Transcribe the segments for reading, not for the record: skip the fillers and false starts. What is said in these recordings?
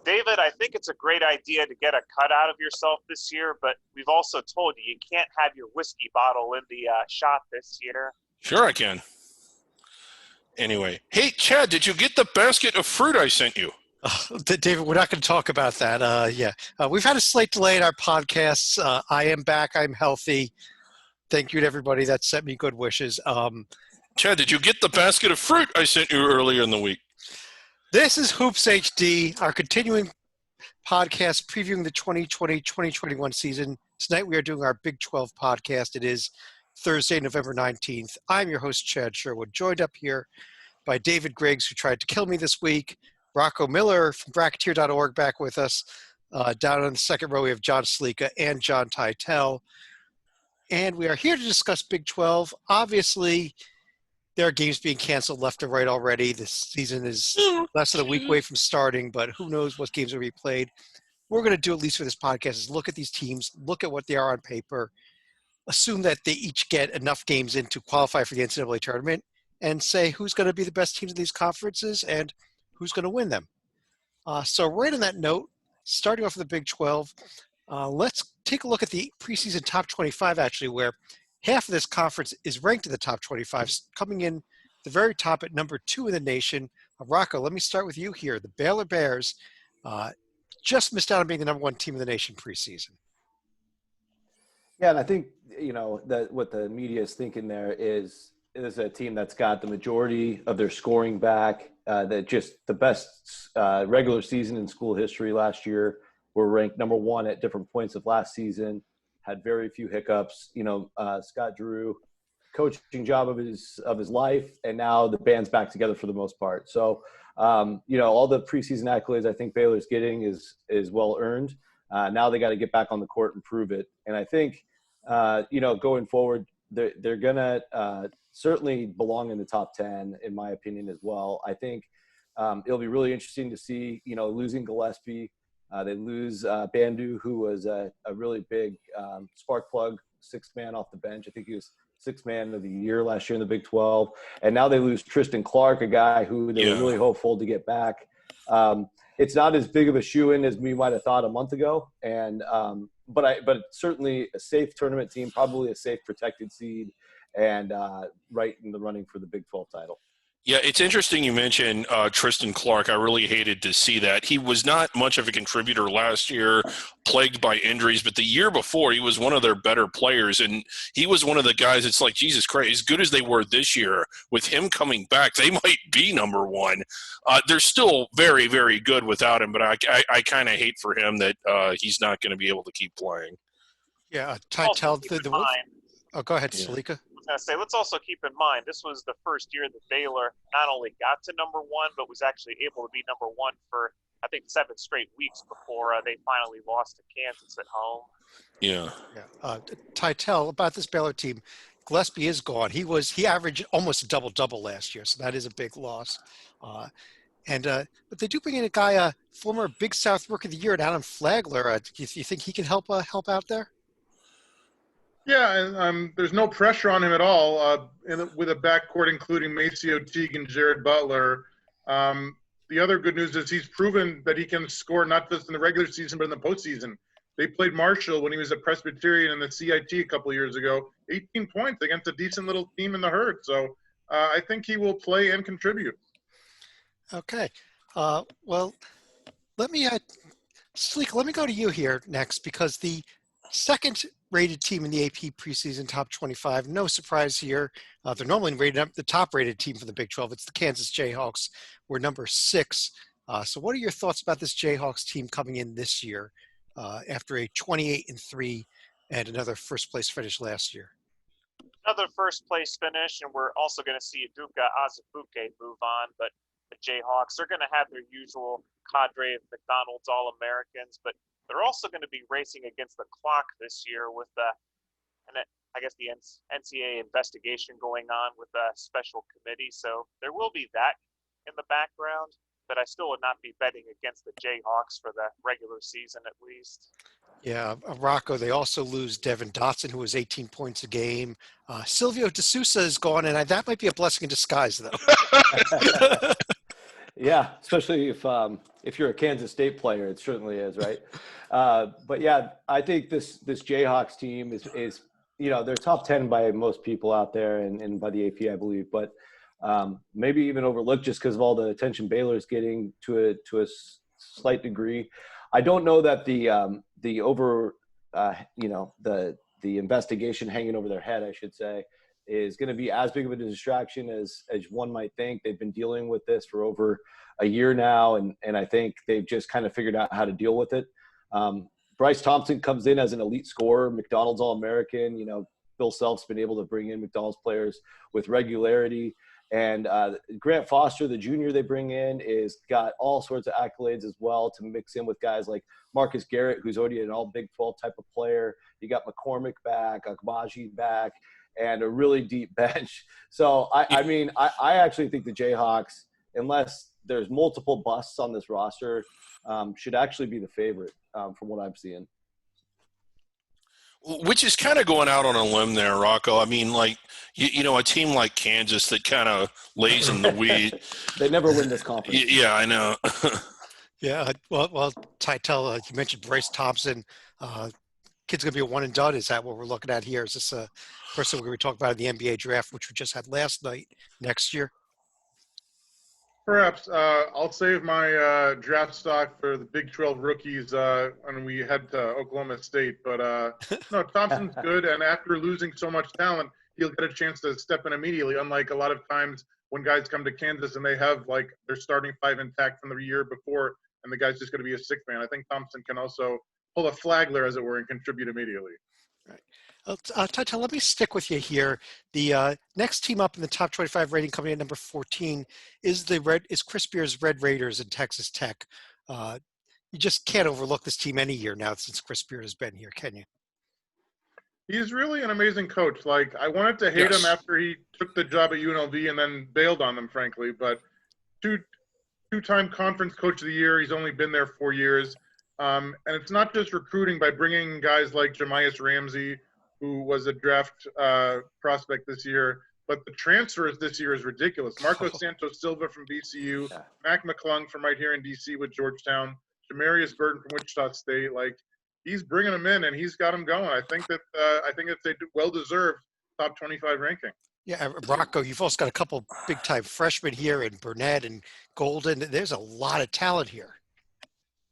David, I think it's a great idea to get a cut out of yourself this year, but we've also told you can't have your whiskey bottle in the shot this year. Sure I can. Anyway. Hey, Chad, did you get the basket of fruit I sent you? David, we're not going to talk about that. We've had a slight delay in our podcasts. I am back. I'm healthy. Thank you to everybody that sent me good wishes. Chad, did you get the basket of fruit I sent you earlier in the week? This is Hoops HD, our continuing podcast previewing the 2020-2021 season. Tonight we are doing our Big 12 podcast. It is Thursday, November 19th. I'm your host, Chad Sherwood, joined up here by David Griggs, who tried to kill me this week, Rocco Miller from Bracketeer.org back with us. Down on the second row, we have John Stalica and John Untitled. And we are here to discuss Big 12. Obviously, there are games being canceled left and right already. This season is less than a week away from starting, but who knows what games will be played. What we're going to do, at least for this podcast, is look at these teams, look at what they are on paper, assume that they each get enough games in to qualify for the NCAA tournament, and say who's going to be the best teams in these conferences and who's going to win them. So right on that note, starting off with the Big 12, let's take a look at the preseason top 25, actually, where half of this conference is ranked in the top 25, coming in the very top at number 2 in the nation. Rocco, let me start with you here. The Baylor Bears just missed out on being the number 1 team in the nation preseason. Yeah, and I think, that what the media is thinking there is a team that's got the majority of their scoring back, that just the best regular season in school history last year. Were ranked number 1 at different points of last season. Had very few hiccups. Scott Drew, coaching job of his life, and now the band's back together for the most part. So, all the preseason accolades I think Baylor's getting is well earned. Now they got to get back on the court and prove it. And I think, going forward, they're gonna certainly belong in the top 10, in my opinion, as well. I think it'll be really interesting to see, losing Gillespie. They lose Bandu, who was a really big spark plug, 6th man off the bench. I think he was 6th man of the year last year in the Big 12. And now they lose Tristan Clark, a guy who they were really hopeful to get back. It's not as big of a shoo-in as we might have thought a month ago. And but certainly a safe tournament team, probably a safe protected seed, and right in the running for the Big 12 title. Yeah, it's interesting you mentioned Tristan Clark. I really hated to see that. He was not much of a contributor last year, plagued by injuries, but the year before he was one of their better players, and he was one of the guys that's like, Jesus Christ, as good as they were this year, with him coming back, they might be number 1. They're still very, very good without him, but I kind of hate for him that he's not going to be able to keep playing. Yeah, Untitled. Go ahead, Stalica. Say, let's also keep in mind this was the first year that Baylor not only got to number 1, but was actually able to be number 1 for I think 7 straight weeks before they finally lost to Kansas at home. Yeah. Titel, about this Baylor team, Gillespie is gone. He averaged almost a double last year, so that is a big loss. But they do bring in a guy, former Big South Rookie of the Year, Adam Flagler. Do you think he can help out there? Yeah, and there's no pressure on him at all with a backcourt including Maceo Teague and Jared Butler. The other good news is he's proven that he can score not just in the regular season but in the postseason. They played Marshall when he was at Presbyterian in the CIT a couple of years ago, 18 points against a decent little team in the herd. So I think he will play and contribute. Okay. Well, let me go to you here next, because the second rated team in the AP preseason top 25. No surprise here. They're normally rated up the top rated team for the Big 12. It's the Kansas Jayhawks. We're number 6. So what are your thoughts about this Jayhawks team coming in this year after a 28-3 and another first place finish last year? Another first place finish, and we're also going to see Udoka Azubuike move on, but the Jayhawks, they're going to have their usual cadre of McDonald's All-Americans, but they're also going to be racing against the clock this year with the NCAA investigation going on with a special committee. So there will be that in the background, but I still would not be betting against the Jayhawks for the regular season at least. Yeah, Rocco, they also lose Devin Dotson, who was 18 points a game. Silvio De Sousa is gone, and that might be a blessing in disguise, though. Yeah, especially if you're a Kansas State player, it certainly is, right? But yeah, I think this Jayhawks team is they're top 10 by most people out there and by the AP, I believe, but maybe even overlooked just because of all the attention Baylor's getting to a slight degree. I don't know that the over the investigation hanging over their head, I should say, is going to be as big of a distraction as one might think. They've been dealing with this for over a year now, and I think they've just kind of figured out how to deal with it. Bryce Thompson comes in as an elite scorer, McDonald's All-American. Bill Self's been able to bring in McDonald's players with regularity. And Grant Foster, the junior they bring in, is got all sorts of accolades as well to mix in with guys like Marcus Garrett, who's already an all Big 12 type of player. You got McCormick back, Agbaji back, and a really deep bench. So, I actually think the Jayhawks, unless there's multiple busts on this roster, should actually be the favorite from what I'm seeing. Which is kind of going out on a limb there, Rocco. I mean, like, a team like Kansas that kind of lays in the weed. They never win this conference. Yeah, I know. Yeah, well, Titel, you mentioned Bryce Thompson. Kid's going to be a one and done. Is that what we're looking at here? Is this a person we're going to talk about in the NBA draft, which we just had last night, next year? Perhaps. I'll save my draft stock for the Big 12 rookies when we head to Oklahoma State. But no, Thompson's good, and after losing so much talent, he'll get a chance to step in immediately, unlike a lot of times when guys come to Kansas and they have, like, their starting five intact from the year before, and the guy's just going to be a sixth man. I think Thompson can also pull a Flagler, as it were, and contribute immediately. Right. Titel, let me stick with you here. The next team up in the top 25 rating, coming in at number 14, is Chris Beard's Red Raiders in Texas Tech. You just can't overlook this team any year now since Chris Beard has been here, can you? He's really an amazing coach. Like, I wanted to hate him after he took the job at UNLV and then bailed on them, frankly. But two-time conference coach of the year. He's only been there 4 years. And it's not just recruiting by bringing guys like Jamias Ramsey, who was a draft prospect this year, but the transfers this year is ridiculous. Marco Santos Silva from VCU, Mac McClung from right here in DC with Georgetown, Jamarius Burton from Wichita State. Like, he's bringing them in and he's got them going. I think it's a well-deserved top 25 ranking. Yeah, Rocco, you've also got a couple big-time freshmen here in Burnett and Golden. There's a lot of talent here.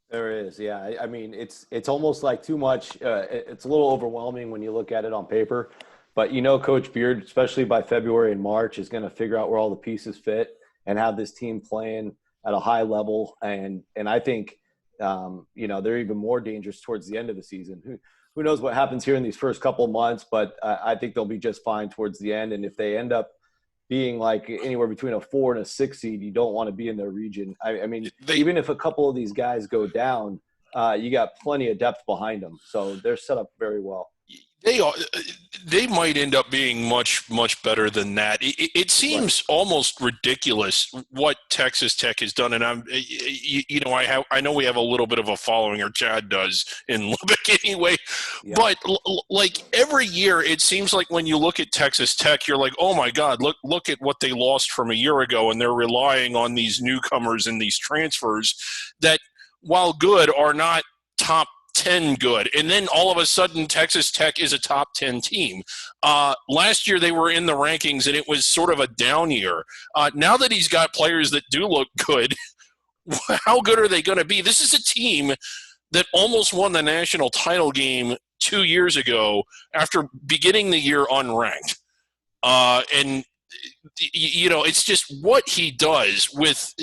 There is, yeah. I mean, it's almost like too much. It's a little overwhelming when you look at it on paper. But, Coach Beard, especially by February and March, is going to figure out where all the pieces fit and have this team playing at a high level. And I think, they're even more dangerous towards the end of the season. Who knows what happens here in these first couple of months, but I think they'll be just fine towards the end. And if they end up being like anywhere between a 4 and a 6 seed, you don't want to be in their region. I mean, even if a couple of these guys go down, you got plenty of depth behind them. So they're set up very well. They might end up being much, much better than that. It seems almost ridiculous what Texas Tech has done. And I know we have a little bit of a following, or Chad does in Lubbock anyway. Yeah. But like every year, it seems like when you look at Texas Tech, you're like, oh my God, look at what they lost from a year ago. And they're relying on these newcomers and these transfers that, while good, are not top 10 good. And then all of a sudden Texas Tech is a top 10 team. Last year they were in the rankings and it was sort of a down year. Now that he's got players that do look good, how good are they going to be? This is a team that almost won the national title game 2 years ago after beginning the year unranked. And it's just what he does with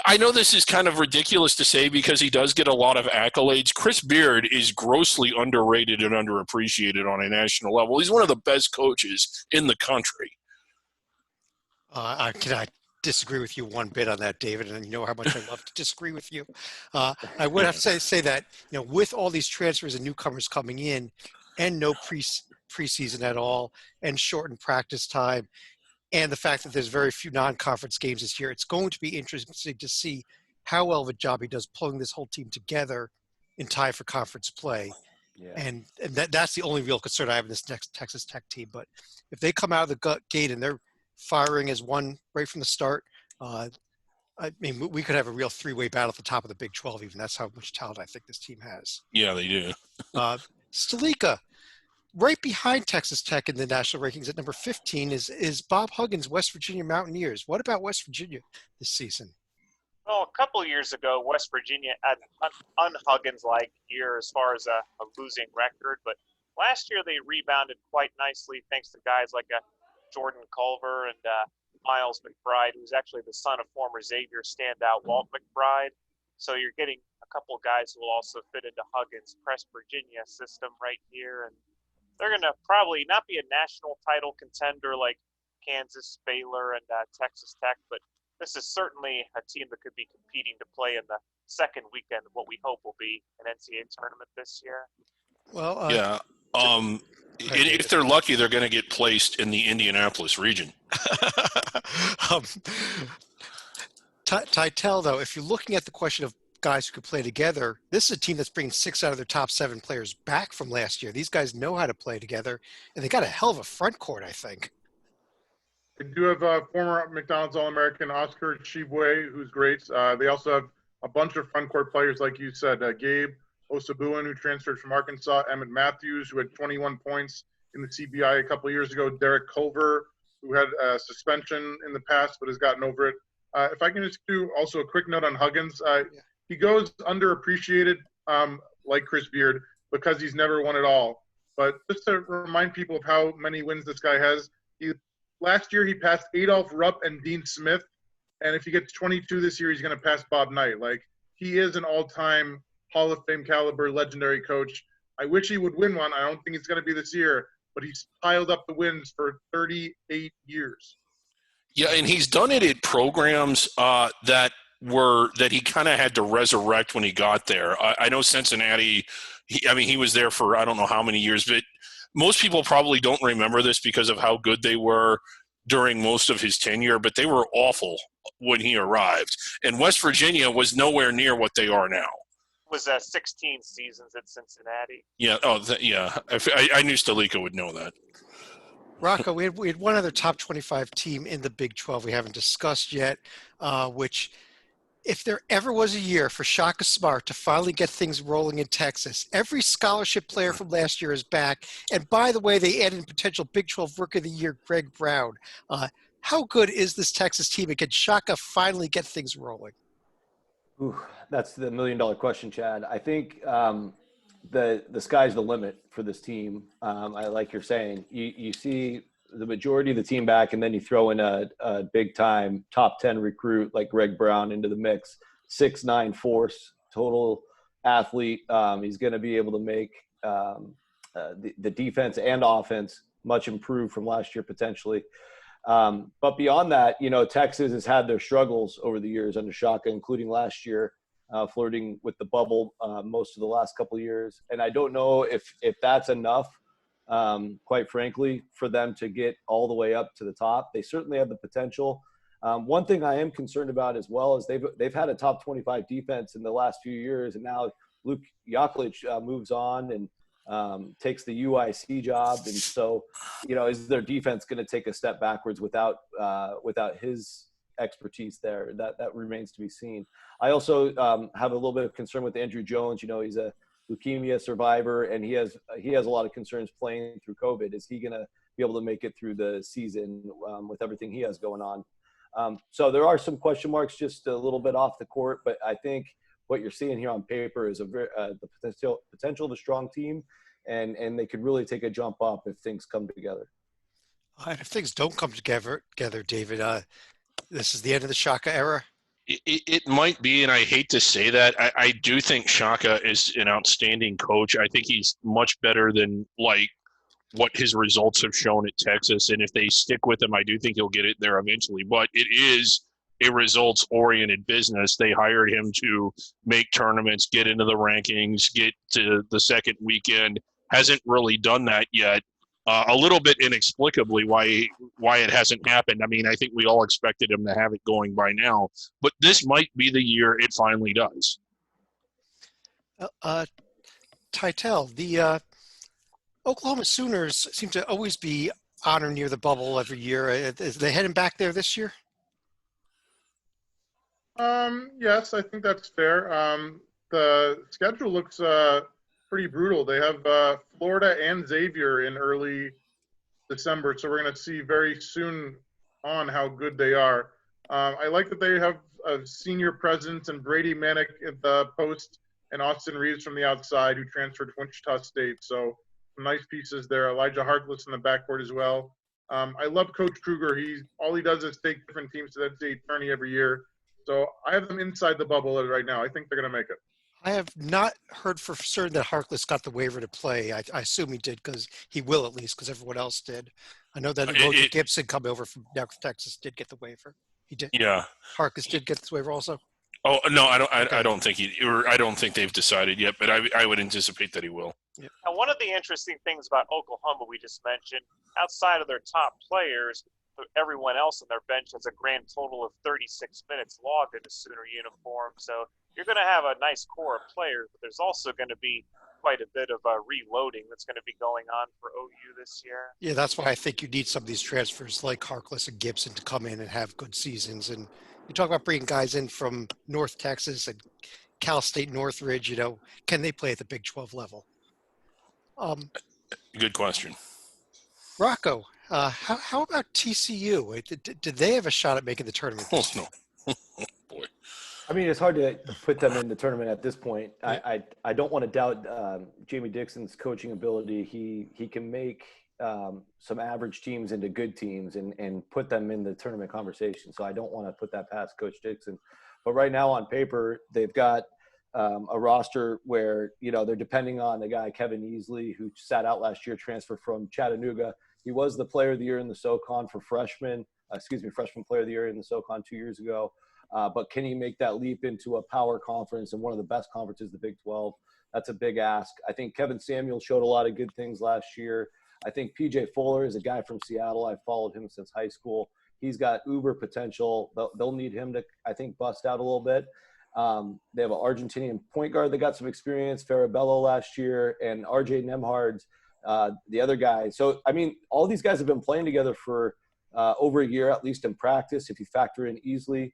I know this is kind of ridiculous to say because he does get a lot of accolades. Chris Beard is grossly underrated and underappreciated on a national level. He's one of the best coaches in the country. Can I disagree with you one bit on that, David? And you know how much I love to disagree with you. I would have to say that, with all these transfers and newcomers coming in and no preseason at all and shortened practice time, and the fact that there's very few non-conference games this year, it's going to be interesting to see how well of a job he does pulling this whole team together in time for conference play. Yeah. And that's the only real concern I have in this next Texas Tech team. But if they come out of the gate and they're firing as one right from the start, Uh, I mean, we could have a real three-way battle at the top of the Big 12 even. That's how much talent I think this team has. Yeah, they do. Stalica, right behind Texas Tech in the national rankings at number 15 is Bob Huggins' West Virginia Mountaineers. What about West Virginia this season? Well, a couple years ago, West Virginia had an unhuggins-like year as far as a losing record, but last year they rebounded quite nicely thanks to guys like Jordan Culver and Miles McBride, who's actually the son of former Xavier standout Walt McBride. So you're getting a couple of guys who will also fit into Huggins' Press Virginia system right here, and they're going to probably not be a national title contender like Kansas, Baylor, and Texas Tech, but this is certainly a team that could be competing to play in the second weekend of what we hope will be an NCAA tournament this year. Well, Yeah. If they're lucky, they're going to get placed in the Indianapolis region. Titel, though, if you're looking at the question of guys who could play together, this is a team that's bringing 6 out of their top 7 players back from last year. These guys know how to play together, and they got a hell of a front court, I think. They do have former McDonald's All-American Oscar Tshiebwe, who's great. They also have a bunch of front court players, like you said, Gabe Osabuin, who transferred from Arkansas, Emmett Matthews, who had 21 points in the CBI a couple of years ago, Derek Culver, who had a suspension in the past but has gotten over it. If I can just do also a quick note on Huggins, he goes underappreciated like Chris Beard because he's never won it all. But just to remind people of how many wins this guy has, last year he passed Adolph Rupp and Dean Smith, and if he gets 22 this year, he's going to pass Bob Knight. Like, he is an all-time Hall of Fame caliber legendary coach. I wish he would win one. I don't think it's going to be this year, but he's piled up the wins for 38 years. Yeah, and he's done it at programs that he kind of had to resurrect when he got there. I know Cincinnati, he was there for I don't know how many years, but most people probably don't remember this because of how good they were during most of his tenure, but they were awful when he arrived. And West Virginia was nowhere near what they are now. It was 16 seasons at Cincinnati. Yeah. I knew Stalica would know that. Rocco, we had one other top 25 team in the Big 12 we haven't discussed yet, which if there ever was a year for Shaka Smart to finally get things rolling in Texas, every scholarship player from last year is back. And by the way, they added potential Big 12 Rookie of the Year, Greg Brown. How good is this Texas team? And can Shaka finally get things rolling? Ooh, that's the $1 million question, Chad. I think the sky's the limit for this team. I like you're saying. You see the majority of the team back, and then you throw in a big-time top 10 recruit like Greg Brown into the mix, 6'9" force, total athlete. He's going to be able to make the defense and offense much improved from last year potentially. But beyond that, Texas has had their struggles over the years under Shaka, including last year, flirting with the bubble most of the last couple of years. And I don't know if that's enough, quite frankly, for them to get all the way up to the top. They certainly have the potential. One thing I am concerned about as well is they've had a top 25 defense in the last few years, and now Luke Yaklich moves on and takes the UIC job. And so, is their defense going to take a step backwards without his expertise there? That remains to be seen. I also have a little bit of concern with Andrew Jones. He's a leukemia survivor, and he has a lot of concerns playing through COVID. Is he going to be able to make it through the season with everything he has going on? So there are some question marks just a little bit off the court, but I think what you're seeing here on paper is the potential of a strong team, and they could really take a jump up if things come together. And if things don't come together, David, this is the end of the Shaka era. It might be, and I hate to say that. I do think Shaka is an outstanding coach. I think he's much better than what his results have shown at Texas. And if they stick with him, I do think he'll get it there eventually. But it is a results-oriented business. They hired him to make tournaments, get into the rankings, get to the second weekend. Hasn't really done that yet. A little bit inexplicably why it hasn't happened. I mean, I think we all expected him to have it going by now, but this might be the year it finally does. Titel, the Oklahoma Sooners seem to always be on or near the bubble every year. Is they heading back there this year? Yes, I think that's fair. The schedule looks pretty brutal. They have Florida and Xavier in early December, so we're going to see very soon on how good they are. I like that they have a senior presence and Brady Manick at the post and Austin Reeves from the outside who transferred to Wichita State. So some nice pieces there. Elijah Harkless in the backcourt as well. I love Coach Kruger. All he does is take different teams to that state tourney every year. So I have them inside the bubble right now. I think they're going to make it. I have not heard for certain that Harkless got the waiver to play. I assume he did because he will at least because everyone else did. I know that Roger Gibson coming over from Texas did get the waiver. He did. Yeah. Harkless did get this waiver also. Oh no, I don't. Okay. I don't think I don't think they've decided yet, but I would anticipate that he will. Yep. And one of the interesting things about Oklahoma we just mentioned, outside of their top players, everyone else on their bench has a grand total of 36 minutes logged in a Sooner uniform. So you're going to have a nice core of players, but there's also going to be quite a bit of reloading that's going to be going on for OU this year. Yeah, that's why I think you need some of these transfers like Harkless and Gibson to come in and have good seasons. And you talk about bringing guys in from North Texas and Cal State Northridge, can they play at the Big 12 level? Good question. Rocco, how about TCU? Did they have a shot at making the tournament? Oh, no. Boy. I mean, it's hard to put them in the tournament at this point. I don't want to doubt Jamie Dixon's coaching ability. He can make some average teams into good teams and put them in the tournament conversation. So I don't want to put that past Coach Dixon. But right now on paper, they've got a roster where, they're depending on the guy, Kevin Easley, who sat out last year, transferred from Chattanooga. He was the player of the year in the SoCon for freshman player of the year in the SoCon 2 years ago. But can he make that leap into a power conference and one of the best conferences, the Big 12? That's a big ask. I think Kevin Samuel showed a lot of good things last year. I think PJ Fuller is a guy from Seattle. I've followed him since high school. He's got uber potential. They'll need him to, I think, bust out a little bit. They have an Argentinian point guard that got some experience, Farabello last year, and RJ Nemhard, the other guy. So, I mean, all these guys have been playing together for over a year, at least in practice, if you factor in Easley.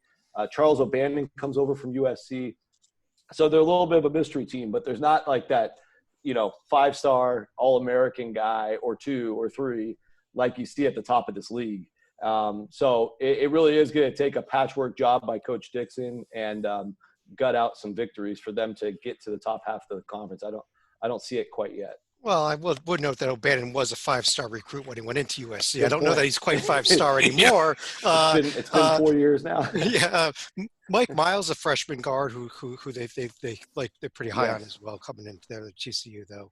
Charles O'Bannon comes over from USC. So they're a little bit of a mystery team, but there's not like that, 5-star All-American guy or 2 or 3 like you see at the top of this league. So it really is going to take a patchwork job by Coach Dixon and gut out some victories for them to get to the top half of the conference. I don't see it quite yet. Well, I would note that O'Bannon was a 5-star recruit when he went into USC. Good I don't know point. that he's quite 5-star anymore. It's been 4 years now. Yeah, Mike Miles, a freshman guard who they like, they're pretty high on Yes. as well coming into there at GCU though.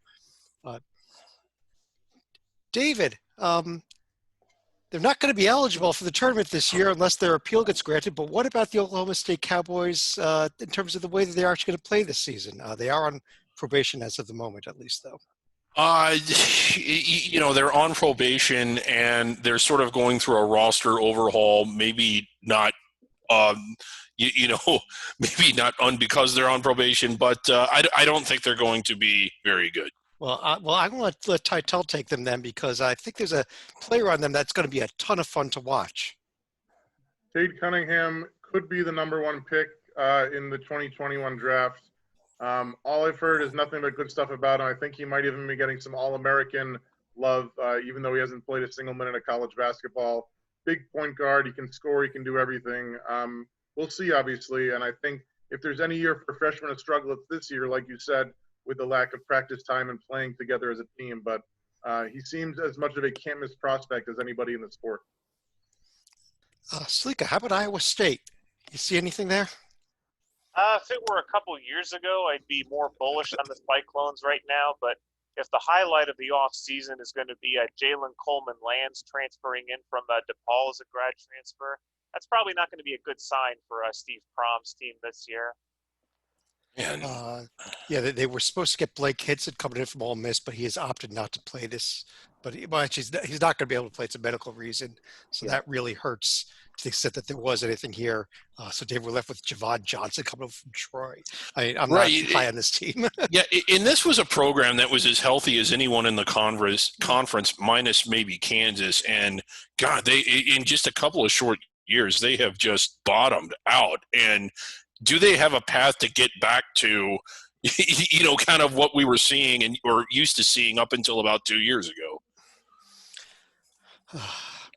David, they're not going to be eligible for the tournament this year unless their appeal gets granted. But what about the Oklahoma State Cowboys in terms of the way that they're actually going to play this season? They are on probation as of the moment, at least, though. They're on probation and they're sort of going through a roster overhaul. Maybe not, maybe not because they're on probation, but I don't think they're going to be very good. Well, I'm going to let Titel take them then because I think there's a player on them that's going to be a ton of fun to watch. Cade Cunningham could be the number 1 pick in the 2021 draft. All I've heard is nothing but good stuff about him. I think he might even be getting some All-American love, even though he hasn't played a single minute of college basketball. Big point guard. He can score. He can do everything. We'll see, obviously. And I think if there's any year for freshmen to struggle, it's this year, like you said, with the lack of practice time and playing together as a team. But he seems as much of a can't-miss prospect as anybody in the sport. Stalica, how about Iowa State? You see anything there? If it were a couple years ago, I'd be more bullish on the Cyclones right now. But if the highlight of the offseason is going to be Jalen Coleman Lands transferring in from DePaul as a grad transfer, that's probably not going to be a good sign for Steve Prom's team this year. They were supposed to get Blake Hinson coming in from Ole Miss, but he has opted not to play this. But he's not going to be able to play. It's a medical reason. So that really hurts to the extent that there was anything here. So Dave, we're left with Javon Johnson coming over from Troy. I'm not high on this team. Yeah, and this was a program that was as healthy as anyone in the conference minus maybe Kansas. And, God, they in just a couple of short years. They have just bottomed out. And do they have a path to get back to, kind of what we were seeing or used to seeing up until about 2 years ago?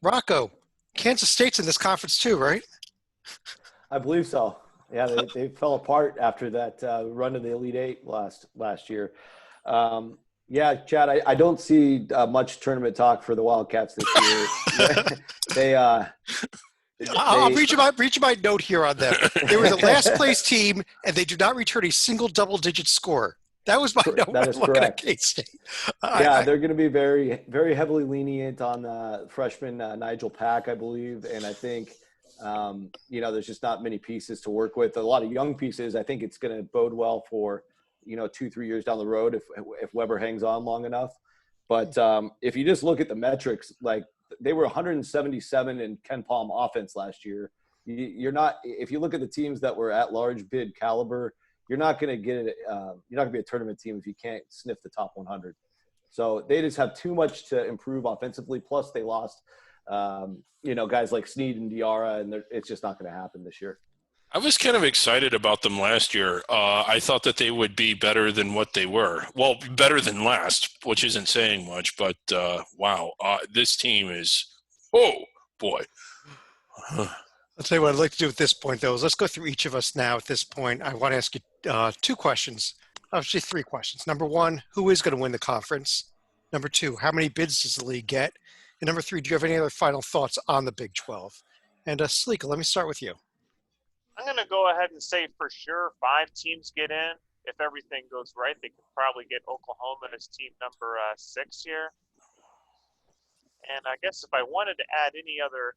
Rocco, Kansas State's in this conference too, right? I believe so. Yeah, they fell apart after that run to the Elite Eight last year. Yeah, Chad, I don't see much tournament talk for the Wildcats this year. I'll read you my note here on them. They were the last place team, and they do not return a single double-digit score. That was my note. That is looking correct. At K-State. They're going to be very, very heavily lenient on freshman Nigel Pack, I believe, and I think there's just not many pieces to work with. A lot of young pieces. I think it's going to bode well for 2-3 years down the road if Weber hangs on long enough. But if you just look at the metrics, like they were 177 in Ken Palm offense last year. You're not, if you look at the teams that were at large bid caliber, you're not going to get it. You're not going to be a tournament team if you can't sniff the top 100. So they just have too much to improve offensively. Plus they lost, guys like Snead and Diarra, and it's just not going to happen this year. I was kind of excited about them last year. I thought that they would be better than what they were. Well, better than last, which isn't saying much, but wow, this team is, oh boy. I'll tell you what I'd like to do at this point, though, is let's go through each of us now at this point. I want to ask you 2 questions, actually 3 questions. Number 1, who is going to win the conference? Number 2, how many bids does the league get? And number 3, do you have any other final thoughts on the Big 12? And Stalica, let me start with you. I'm going to go ahead and say for sure 5 teams get in. If everything goes right, they could probably get Oklahoma as team number 6 here. And I guess if I wanted to add any other,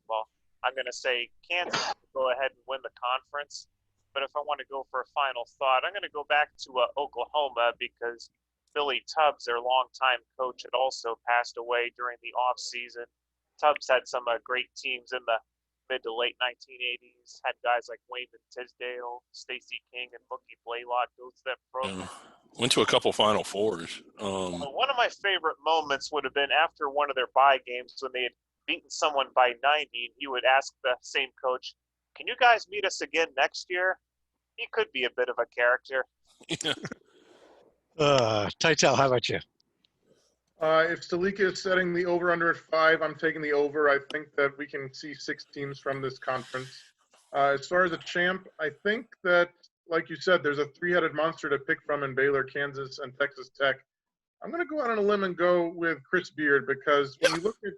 I'm going to say Kansas will go ahead and win the conference. But if I want to go for a final thought, I'm going to go back to Oklahoma because Billy Tubbs, their longtime coach, had also passed away during the offseason. Tubbs had some great teams in the mid to late 1980s, had guys like Wayman Tisdale, Stacey King, and Mookie Blaylock go to that program. Went to a couple Final Fours. One of my favorite moments would have been after one of their bye games when they had beaten someone by 90, and he would ask the same coach, "Can you guys meet us again next year?" He could be a bit of a character. Titel, how about you? If Stalica is setting the over-under at 5, I'm taking the over. I think that we can see 6 teams from this conference. As far as a champ, I think that, like you said, there's a 3-headed monster to pick from in Baylor, Kansas, and Texas Tech. I'm going to go out on a limb and go with Chris Beard because when you look at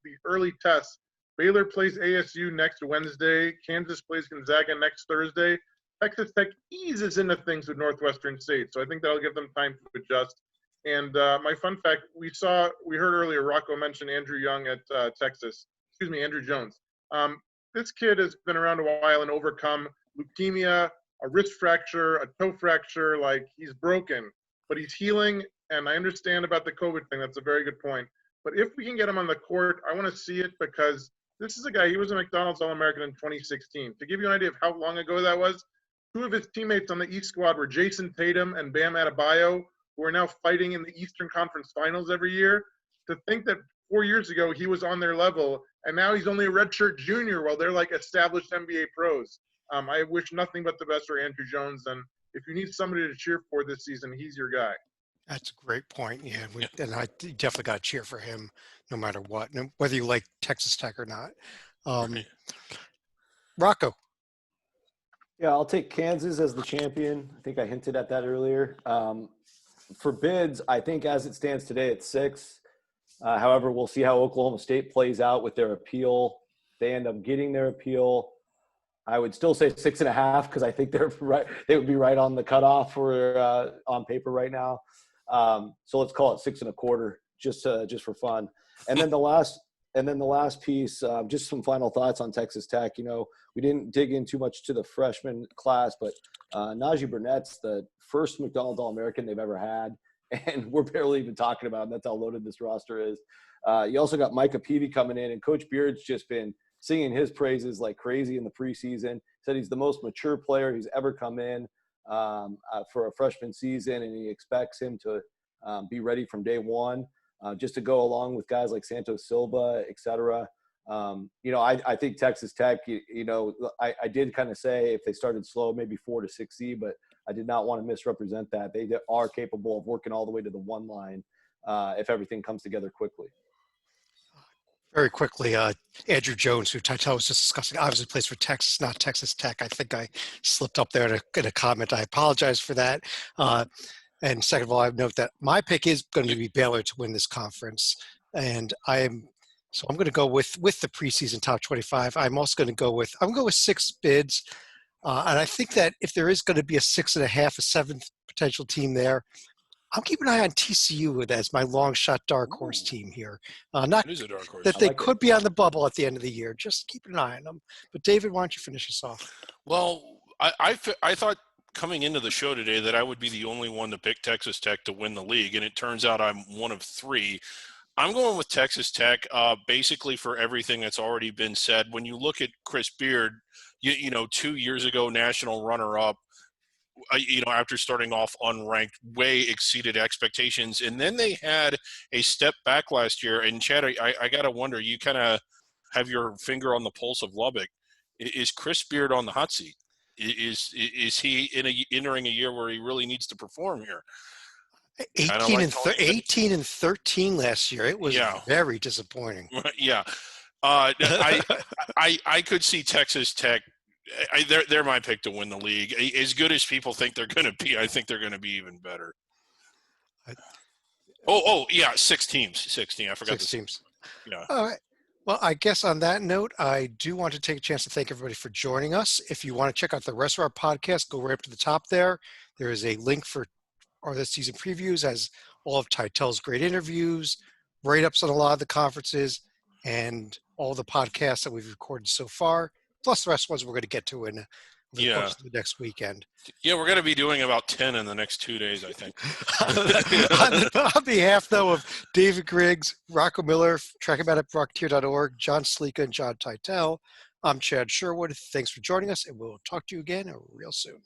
the early tests, Baylor plays ASU next Wednesday. Kansas plays Gonzaga next Thursday. Texas Tech eases into things with Northwestern State, so I think that'll give them time to adjust. And my fun fact, we heard earlier Rocco mention Andrew Young at Andrew Jones. This kid has been around a while and overcome leukemia, a wrist fracture, a toe fracture. Like, he's broken, but he's healing. And I understand about the COVID thing. That's a very good point. But if we can get him on the court, I want to see it because this is a guy, he was a McDonald's All-American in 2016. To give you an idea of how long ago that was, 2 of his teammates on the East squad were Jason Tatum and Bam Adebayo, who are now fighting in the Eastern Conference Finals every year. To think that 4 years ago he was on their level, and now he's only a redshirt junior while they're like established NBA pros. I wish nothing but the best for Andrew Jones, and if you need somebody to cheer for this season, he's your guy. That's a great point. Yeah, and I definitely got to cheer for him no matter what, whether you like Texas Tech or not. Rocco. Yeah, I'll take Kansas as the champion. I think I hinted at that earlier. For bids, I think as it stands today, it's 6. However, we'll see how Oklahoma State plays out with their appeal. They end up getting their appeal. I would still say 6.5 because I think they're right. They would be right on the cutoff for on paper right now. So let's call it 6.25, just for fun. And then the last piece, just some final thoughts on Texas Tech. We didn't dig in too much to the freshman class, but Najee Burnett's the first McDonald's All-American they've ever had, and we're barely even talking about him. That's how loaded this roster is. You also got Micah Peavy coming in, and Coach Beard's just been singing his praises like crazy in the preseason. Said he's the most mature player who's ever come in for a freshman season, and he expects him to be ready from day one, just to go along with guys like Santos Silva, et cetera. I think Texas Tech, I did kind of say if they started slow, maybe 4 to 6 seed, but I did not want to misrepresent that. They are capable of working all the way to the 1 line if everything comes together quickly. Very quickly, Andrew Jones, who Titel was just discussing, obviously plays for Texas, not Texas Tech. I think I slipped up there in a comment. I apologize for that. And second of all, I note that my pick is going to be Baylor to win this conference. And I'm going to go with the preseason top 25. I'm also going to go with 6 bids. And I think that if there is going to be a 6.5, a 7th potential team there, I'm keeping an eye on TCU as my long shot dark horse team here. Not It is a dark horse. that they could be on the bubble at the end of the year. Just keep an eye on them. But David, why don't you finish us off? Well, I thought coming into the show today that I would be the only one to pick Texas Tech to win the league, and it turns out I'm one of 3. I'm going with Texas Tech, basically for everything that's already been said. When you look at Chris Beard, 2 years ago, national runner-up, after starting off unranked, way exceeded expectations. And then they had a step back last year. And Chad, I got to wonder, you kind of have your finger on the pulse of Lubbock. Is Chris Beard on the hot seat? Is he entering a year where he really needs to perform here? 18 and 13 last year. It was very disappointing. Yeah. I could see Texas Tech. They're my pick to win the league. As good as people think they're going to be, I think they're going to be even better. 6 teams. 16. I forgot 6 teams. Yeah. All right. Well, I guess on that note, I do want to take a chance to thank everybody for joining us. If you want to check out the rest of our podcast, go right up to the top there. There is a link for our this season previews, as all of Titel's great interviews, write-ups on a lot of the conferences, and all the podcasts that we've recorded so far, plus the rest of ones we're going to get to in the course of the next weekend. Yeah, we're going to be doing about 10 in the next 2 days, I think. on behalf, though, of David Griggs, Rocco Miller, track him out at rocketeer.org, John Stalica, and John Titel, I'm Chad Sherwood. Thanks for joining us, and we'll talk to you again real soon.